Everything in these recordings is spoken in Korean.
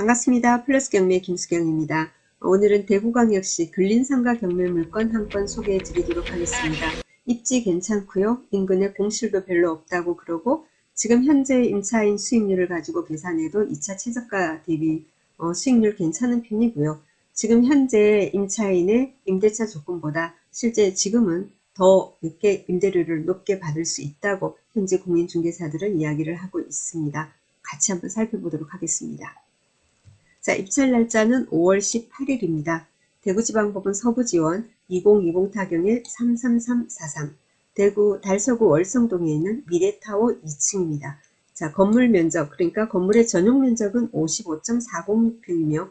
반갑습니다. 플러스 경매 김수경입니다. 오늘은 대구광역시 근린상가 경매 물건 한 건 소개해 드리도록 하겠습니다. 입지 괜찮고요. 인근에 공실도 별로 없다고 그러고 지금 현재 임차인 수익률을 가지고 계산해도 2차 최저가 대비 수익률 괜찮은 편이고요. 지금 현재 임차인의 임대차 조건보다 실제 지금은 더 늦게 임대료를 높게 받을 수 있다고 현재 공인중개사들은 이야기를 하고 있습니다. 같이 한번 살펴보도록 하겠습니다. 자, 입찰 날짜는 5월 18일입니다. 대구지방법원 서부지원 2020 타경일 33343 대구 달서구 월성동에 있는 미래타워 2층입니다. 자, 건물 면적, 그러니까 건물의 전용 면적은 55.40평이며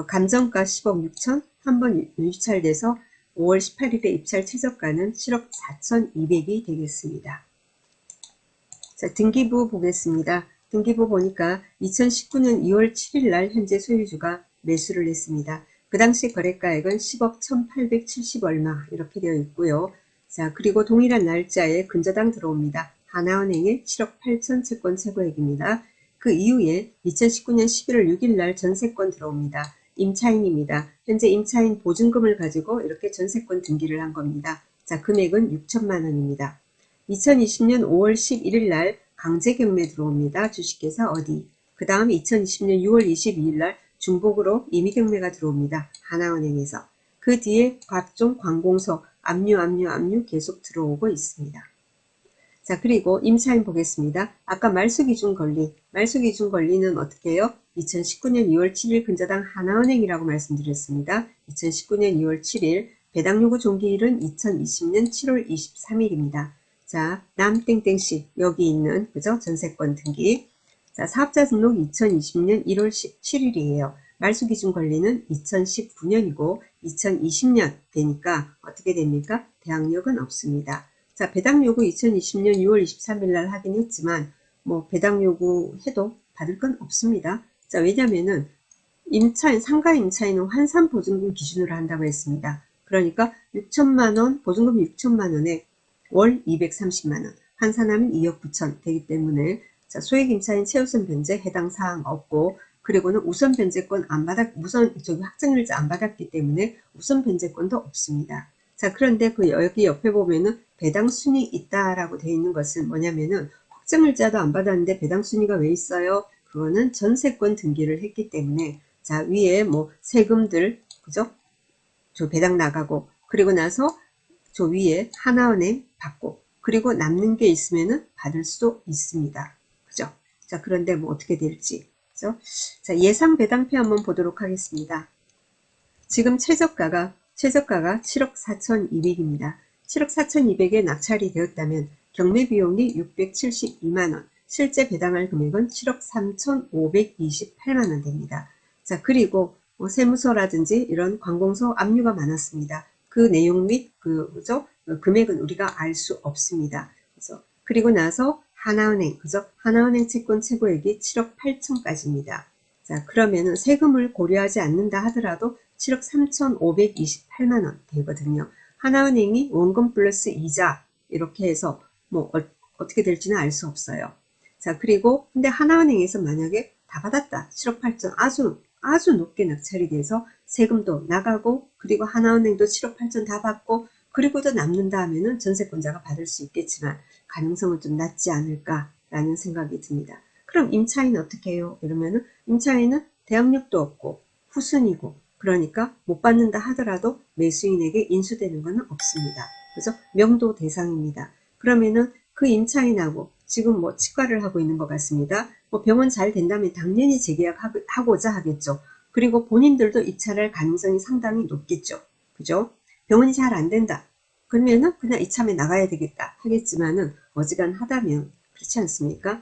감정가 10억 6천, 한번 유찰돼서 5월 18일에 입찰 최저가는 7억 4,200이 되겠습니다. 자, 등기부 보겠습니다. 등기부 보니까 2019년 2월 7일 날 현재 소유주가 매수를 했습니다. 그 당시 거래가액은 10억 1870 얼마 이렇게 되어 있고요. 자, 그리고 동일한 날짜에 근저당 들어옵니다. 하나은행의 7억 8천 채권 최고액입니다. 그 이후에 2019년 11월 6일 날 전세권 들어옵니다. 임차인입니다. 현재 임차인 보증금을 가지고 이렇게 전세권 등기를 한 겁니다. 자, 금액은 6천만 원입니다. 2020년 5월 11일 날 강제 경매 들어옵니다. 주식회사 어디. 그 다음 2020년 6월 22일 날 중복으로 임의 경매가 들어옵니다. 하나은행에서. 그 뒤에 각종 관공서 압류 계속 들어오고 있습니다. 자, 그리고 임차인 보겠습니다. 아까 말소기준 권리는 어떻게 해요? 2019년 2월 7일 근저당 하나은행이라고 말씀드렸습니다. 2019년 2월 7일 배당요구 종기일은 2020년 7월 23일입니다. 자, 남땡땡씨 여기 있는 그죠? 전세권 등기. 자, 사업자 등록 2020년 1월 17일이에요. 말소기준 권리는 2019년이고 2020년 되니까 어떻게 됩니까? 대항력은 없습니다. 자, 배당 요구 2020년 6월 23일 날 하긴 했지만 뭐 배당 요구 해도 받을 건 없습니다. 자, 왜냐면은 임차인, 상가 임차인은 환산 보증금 기준으로 한다고 했습니다. 그러니까 6천만 원, 보증금 6천만 원에 월 230만 원, 환산하면 2억 9천 되기 때문에 자, 소액 임차인 최우선 변제 해당 사항 없고 그리고는 우선 변제권 확정일자 안 받았기 때문에 우선 변제권도 없습니다. 자, 그런데 그 여기 옆에 보면은 배당 순위 있다라고 되어 있는 것은 뭐냐면은 확정일자도 안 받았는데 배당 순위가 왜 있어요? 그거는 전세권 등기를 했기 때문에 자, 위에 뭐 세금들 그죠? 저 배당 나가고 그리고 나서 저 위에 하나은행 받고 그리고 남는 게 있으면은 받을 수도 있습니다. 그죠? 자, 그런데 뭐 어떻게 될지. 그죠? 자, 예상 배당표 한번 보도록 하겠습니다. 지금 최저가가 7억 4,200입니다. 7억 4,200에 낙찰이 되었다면 경매 비용이 672만원, 실제 배당할 금액은 7억 3,528만원 됩니다. 자, 그리고 세무서라든지 이런 관공서 압류가 많았습니다. 그 내용 및 그죠? 금액은 우리가 알 수 없습니다. 그래서 그리고 나서 하나은행, 그죠? 하나은행 채권 최고액이 7억 8천까지입니다. 자, 그러면은 세금을 고려하지 않는다 하더라도 7억 3,528만원 되거든요. 하나은행이 원금 플러스 이자 이렇게 해서 뭐 어떻게 될지는 알 수 없어요. 자, 그리고 근데 하나은행에서 만약에 다 받았다. 7억 8천 아주 높게 낙찰이 돼서 세금도 나가고 그리고 하나은행도 7억 8천 다 받고 그리고도 남는다 하면은 전세권자가 받을 수 있겠지만 가능성은 좀 낮지 않을까라는 생각이 듭니다. 그럼 임차인 어떻게 해요? 이러면은 임차인은 대항력도 없고 후순이고 그러니까 못 받는다 하더라도 매수인에게 인수되는 것은 없습니다. 그래서 명도 대상입니다. 그러면은 그 임차인하고 지금 뭐 치과를 하고 있는 것 같습니다. 뭐 병원 잘 된다면 당연히 재계약하고자 하겠죠. 그리고 본인들도 입찰할 가능성이 상당히 높겠죠. 그죠? 병원이 잘 안 된다. 그러면은 그냥 이참에 나가야 되겠다 하겠지만은 어지간하다면 그렇지 않습니까?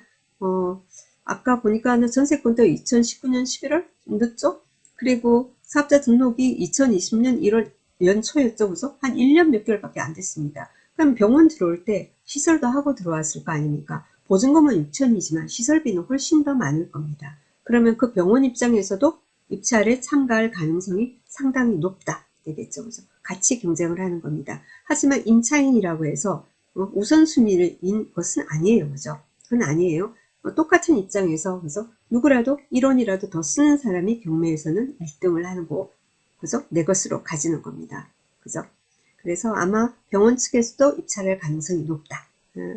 아까 보니까는 전세권도 2019년 11월 늦죠? 그리고 사업자 등록이 2020년 1월 연초였죠, 그죠? 한 1년 몇 개월밖에 안 됐습니다. 그럼 병원 들어올 때 시설도 하고 들어왔을 거 아닙니까? 보증금은 6천이지만 시설비는 훨씬 더 많을 겁니다. 그러면 그 병원 입장에서도 입찰에 참가할 가능성이 상당히 높다 되겠죠, 그죠? 같이 경쟁을 하는 겁니다. 하지만 임차인이라고 해서 우선순위인 것은 아니에요, 그죠? 그건 아니에요. 똑같은 입장에서 그래서 누구라도 1원이라도 더 쓰는 사람이 경매에서는 1등을 하는 거, 그죠? 내 것으로 가지는 겁니다. 그죠? 그래서 아마 병원 측에서도 입찰할 가능성이 높다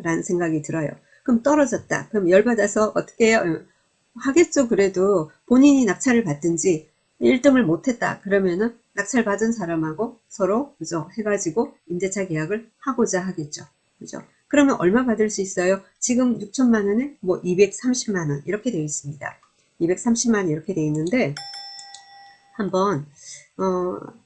라는 생각이 들어요. 그럼 떨어졌다. 그럼 열받아서 어떻게 해요? 하겠죠. 그래도 본인이 낙찰을 받든지 1등을 못했다. 그러면은 낙찰 받은 사람하고 서로 그죠? 해가지고 임대차 계약을 하고자 하겠죠. 그죠? 그러면 얼마 받을 수 있어요? 지금 6천만 원에 뭐 230만 원 이렇게 되어 있습니다. 230만 원 이렇게 되어 있는데 한번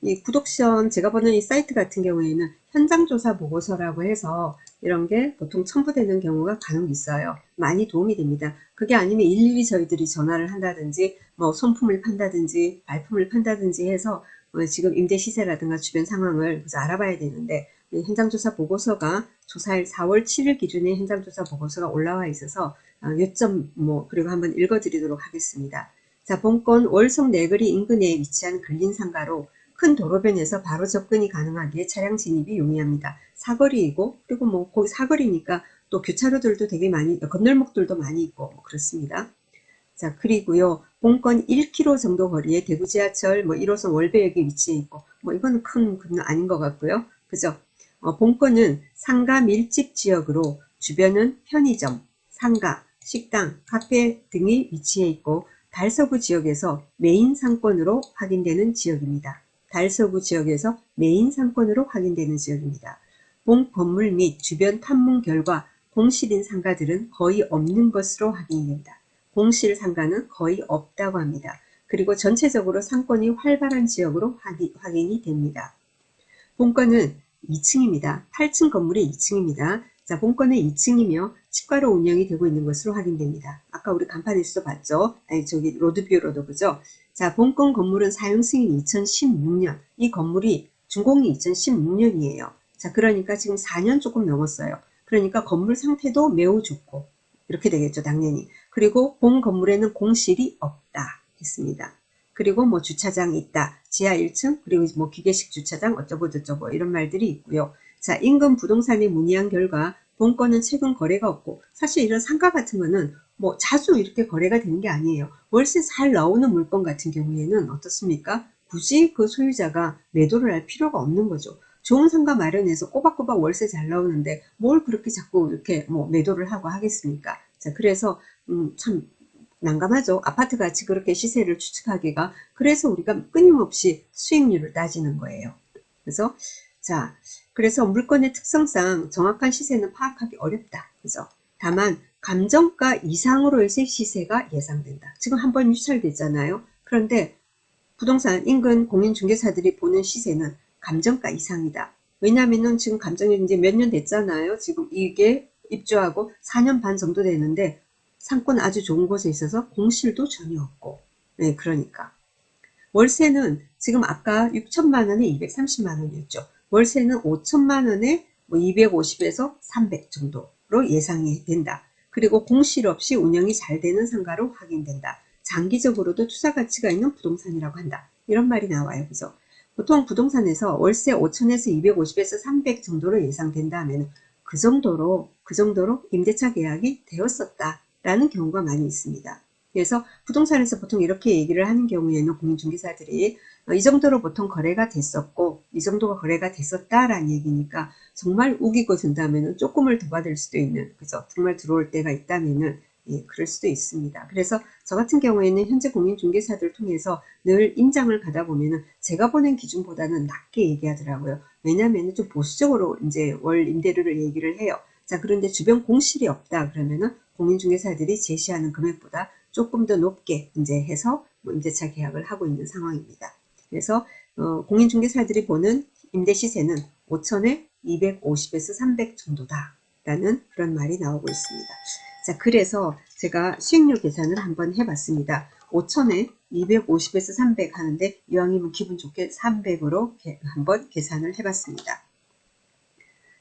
이 구독션 제가 보는 이 사이트 같은 경우에는 현장조사 보고서라고 해서 이런 게 보통 첨부되는 경우가 간혹 있어요. 많이 도움이 됩니다. 그게 아니면 일일이 저희들이 전화를 한다든지 뭐 손품을 판다든지 발품을 판다든지 해서 지금 임대 시세라든가 주변 상황을 알아봐야 되는데 현장조사 보고서가 조사일 4월 7일 기준의 현장조사 보고서가 올라와 있어서 요점 그리고 한번 읽어드리도록 하겠습니다. 자, 본건 월성 내거리 인근에 위치한 근린상가로 큰 도로변에서 바로 접근이 가능하기에 차량 진입이 용이합니다. 사거리이고 그리고 뭐 거기 사거리니까 또 교차로들도 되게 많이 건널목들도 많이 있고 그렇습니다. 자, 그리고요. 본건 1km 정도 거리에 대구 지하철 1호선 월배역에 위치해 있고 이거는 큰 건 아닌 것 같고요. 그죠? 본건은 상가 밀집 지역으로 주변은 편의점, 상가, 식당, 카페 등이 위치해 있고 달서구 지역에서 메인 상권으로 확인되는 지역입니다. 달서구 지역에서 메인 상권으로 확인되는 지역입니다. 본 건물 및 주변 탐문 결과 공실인 상가들은 거의 없는 것으로 확인이 됩니다. 공실 상가는 거의 없다고 합니다. 그리고 전체적으로 상권이 활발한 지역으로 확인이 됩니다. 본건은 2층입니다. 8층 건물의 2층입니다. 자, 본건은 2층이며 치과로 운영이 되고 있는 것으로 확인됩니다. 아까 우리 간판에서도 봤죠? 아니, 저기 로드뷰로도 그죠? 자, 본건 건물은 사용 승인 2016년. 이 건물이 준공이 2016년이에요. 자, 그러니까 지금 4년 조금 넘었어요. 그러니까 건물 상태도 매우 좋고 이렇게 되겠죠, 당연히. 그리고 본 건물에는 공실이 없다 했습니다. 그리고 뭐 주차장이 있다. 지하 1층, 그리고 뭐 기계식 주차장 어쩌고 저쩌고 이런 말들이 있고요. 자, 인근 부동산에 문의한 결과 본건은 최근 거래가 없고 사실 이런 상가 같은 거는 뭐 자주 이렇게 거래가 되는 게 아니에요. 월세 잘 나오는 물건 같은 경우에는 어떻습니까? 굳이 그 소유자가 매도를 할 필요가 없는 거죠. 좋은 상가 마련해서 꼬박꼬박 월세 잘 나오는데 뭘 그렇게 자꾸 이렇게 뭐 매도를 하고 하겠습니까? 자, 그래서 참 난감하죠. 아파트 가치 그렇게 시세를 추측하기가. 그래서 우리가 끊임없이 수익률을 따지는 거예요. 그래서 자, 그래서 물건의 특성상 정확한 시세는 파악하기 어렵다. 그죠? 다만 감정가 이상으로의 시세가 예상된다. 지금 한번 유찰됐잖아요. 그런데 부동산 인근 공인중개사들이 보는 시세는 감정가 이상이다. 왜냐하면은 지금 감정이 이제 몇 년 됐잖아요. 지금 이게 입주하고 4년 반 정도 되는데 상권 아주 좋은 곳에 있어서 공실도 전혀 없고. 네, 그러니까. 월세는 지금 아까 6천만 원에 230만 원이었죠. 월세는 5천만 원에 250에서 300 정도로 예상이 된다. 그리고 공실 없이 운영이 잘 되는 상가로 확인된다. 장기적으로도 투자 가치가 있는 부동산이라고 한다. 이런 말이 나와요. 그죠? 보통 부동산에서 월세 5천에서 250에서 300 정도로 예상된다 하면 그 정도로 임대차 계약이 되었었다라는 경우가 많이 있습니다. 그래서 부동산에서 보통 이렇게 얘기를 하는 경우에는 공인중개사들이 이 정도로 보통 거래가 됐었고 이 정도가 거래가 됐었다라는 얘기니까 정말 우기고 든다면 조금을 더 받을 수도 있는, 그죠? 정말 들어올 때가 있다면은 예, 그럴 수도 있습니다. 그래서 저 같은 경우에는 현재 공인중개사들 통해서 늘 임장을 가다 보면은 제가 보낸 기준보다는 낮게 얘기하더라고요. 왜냐하면 좀 보수적으로 이제 월 임대료를 얘기를 해요. 자, 그런데 주변 공실이 없다 그러면은 공인중개사들이 제시하는 금액보다 조금 더 높게 이제 해서 임대차 계약을 하고 있는 상황입니다. 그래서 공인중개사들이 보는 임대 시세는 5천에 250에서 300 정도다라는 그런 말이 나오고 있습니다. 자, 그래서 제가 수익률 계산을 한번 해봤습니다. 5천에 250에서 300 하는데 이왕이면 기분 좋게 300으로 한번 계산을 해봤습니다.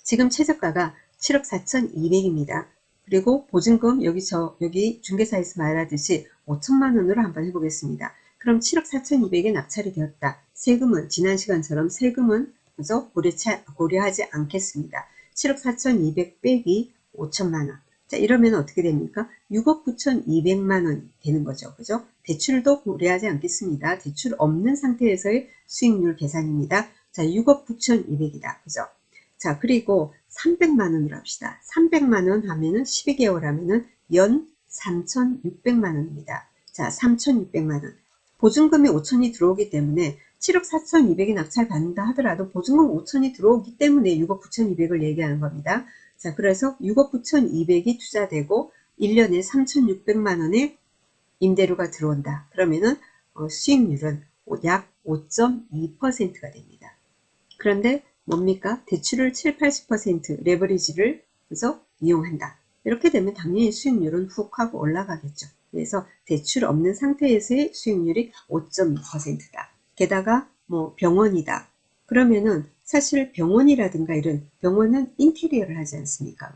지금 최저가가 7억 4,200입니다. 그리고 보증금 여기 중개사에서 말하듯이 5천만 원으로 한번 해보겠습니다. 그럼 7억 4,200에 낙찰이 되었다. 세금은 지난 시간처럼 세금은 그죠? 고려하지 않겠습니다. 7억 4,200 빼기 5천만 원. 자, 이러면 어떻게 됩니까? 6억 9,200만 원 되는 거죠. 그죠? 대출도 고려하지 않겠습니다. 대출 없는 상태에서의 수익률 계산입니다. 자, 6억 9,200이다. 그죠? 자, 그리고 300만 원으로 합시다. 300만 원 하면은 12개월 하면은 연 3,600만 원입니다. 자, 3,600만 원. 보증금이 5천이 들어오기 때문에 7억 4,200이 낙찰 받는다 하더라도 보증금 5천이 들어오기 때문에 6억 9,200을 얘기하는 겁니다. 자, 그래서 6억 9,200이 투자되고 1년에 3,600만 원의 임대료가 들어온다. 그러면은 수익률은 약 5.2%가 됩니다. 그런데 뭡니까? 대출을 7, 80% 레버리지를 그래서 이용한다. 이렇게 되면 당연히 수익률은 훅 하고 올라가겠죠. 그래서 대출 없는 상태에서의 수익률이 5.2%다. 게다가 뭐 병원이다. 그러면은 사실 병원이라든가 이런 병원은 인테리어를 하지 않습니까?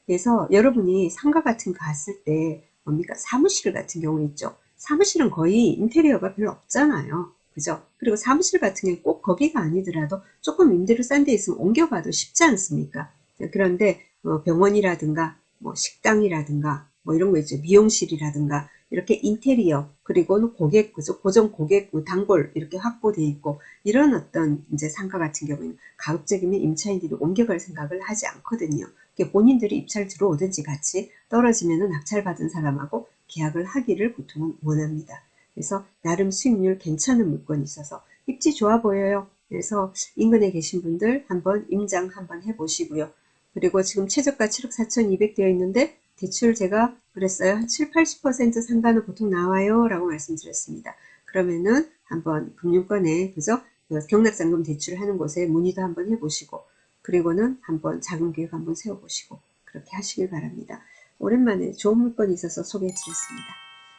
그래서 여러분이 상가 같은 거 갔을 때 뭡니까? 사무실 같은 경우 있죠. 사무실은 거의 인테리어가 별로 없잖아요. 그죠? 그리고 사무실 같은 경우 꼭 거기가 아니더라도 조금 임대료 싼 데 있으면 옮겨가도 쉽지 않습니까? 그런데 병원이라든가 뭐 식당이라든가 뭐 이런 거 있죠. 미용실이라든가 이렇게 인테리어 그리고는 고객 그죠? 고정 고객 단골 이렇게 확보돼 있고 이런 어떤 이제 상가 같은 경우에는 가급적이면 임차인들이 옮겨갈 생각을 하지 않거든요. 본인들이 입찰 들어오든지 같이 떨어지면은 낙찰받은 사람하고 계약을 하기를 보통은 원합니다. 그래서 나름 수익률 괜찮은 물건이 있어서 입지 좋아 보여요. 그래서 인근에 계신 분들 한번 임장 한번 해보시고요. 그리고 지금 최저가 7억 4,200 되어 있는데 대출 제가 그랬어요. 한 7, 80% 상가는 보통 나와요. 라고 말씀드렸습니다. 그러면은 한번 금융권에 그죠? 경락잔금 대출하는 곳에 문의도 한번 해보시고 그리고는 한번 자금 계획 한번 세워보시고 그렇게 하시길 바랍니다. 오랜만에 좋은 물건이 있어서 소개해드렸습니다.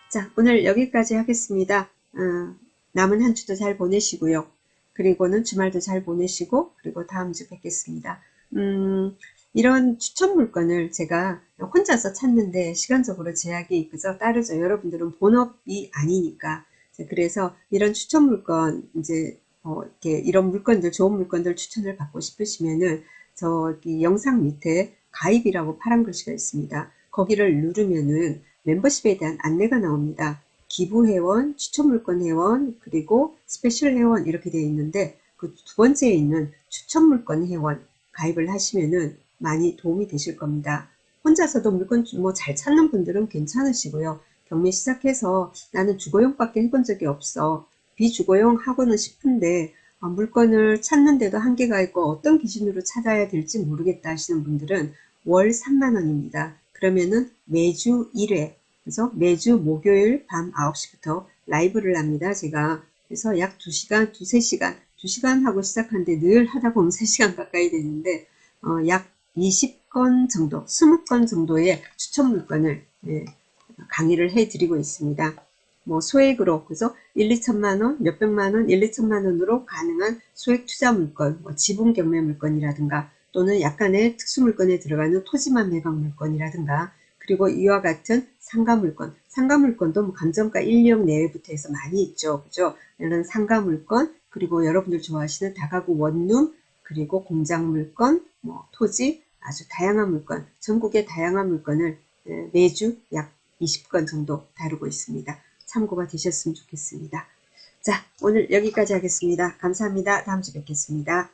자, 오늘 여기까지 하겠습니다. 남은 한 주도 잘 보내시고요. 그리고는 주말도 잘 보내시고 그리고 다음 주 뵙겠습니다. 이런 추천 물건을 제가 혼자서 찾는데 시간적으로 제약이 그저 따르죠. 여러분들은 본업이 아니니까. 그래서 이런 추천 물건 이제 이렇게 이런 물건들 좋은 물건들 추천을 받고 싶으시면은 저기 영상 밑에 가입이라고 파란 글씨가 있습니다. 거기를 누르면은 멤버십에 대한 안내가 나옵니다. 기부 회원, 추천 물건 회원, 그리고 스페셜 회원 이렇게 되어 있는데 그 두 번째에 있는 추천 물건 회원 가입을 하시면은 많이 도움이 되실 겁니다. 혼자서도 물건 뭐 잘 찾는 분들은 괜찮으시고요. 경매 시작해서 나는 주거용밖에 해본 적이 없어. 비주거용 하고는 싶은데 물건을 찾는데도 한계가 있고 어떤 기준으로 찾아야 될지 모르겠다 하시는 분들은 월 3만원입니다. 그러면은 매주 1회, 그래서 매주 목요일 밤 9시부터 라이브를 합니다. 제가. 그래서 약 2시간, 3시간, 2시간 하고 시작하는데 늘 하다 보면 3시간 가까이 되는데 약 20건 정도, 20건 정도의 추천 물건을 강의를 해드리고 있습니다. 뭐 소액으로 그래서 1, 2천만 원, 몇백만 원, 1, 2천만 원으로 가능한 소액 투자 물건, 뭐 지분 경매 물건이라든가 또는 약간의 특수 물건에 들어가는 토지만 매각 물건이라든가 그리고 이와 같은 상가 물건, 상가 물건도 뭐 감정가 1, 2억 내외부터 해서 많이 있죠. 그죠? 이런 상가 물건, 그리고 여러분들 좋아하시는 다가구 원룸, 그리고 공장 물건, 뭐 토지, 아주 다양한 물건, 전국의 다양한 물건을 매주 약 20건 정도 다루고 있습니다. 참고가 되셨으면 좋겠습니다. 자, 오늘 여기까지 하겠습니다. 감사합니다. 다음 주 뵙겠습니다.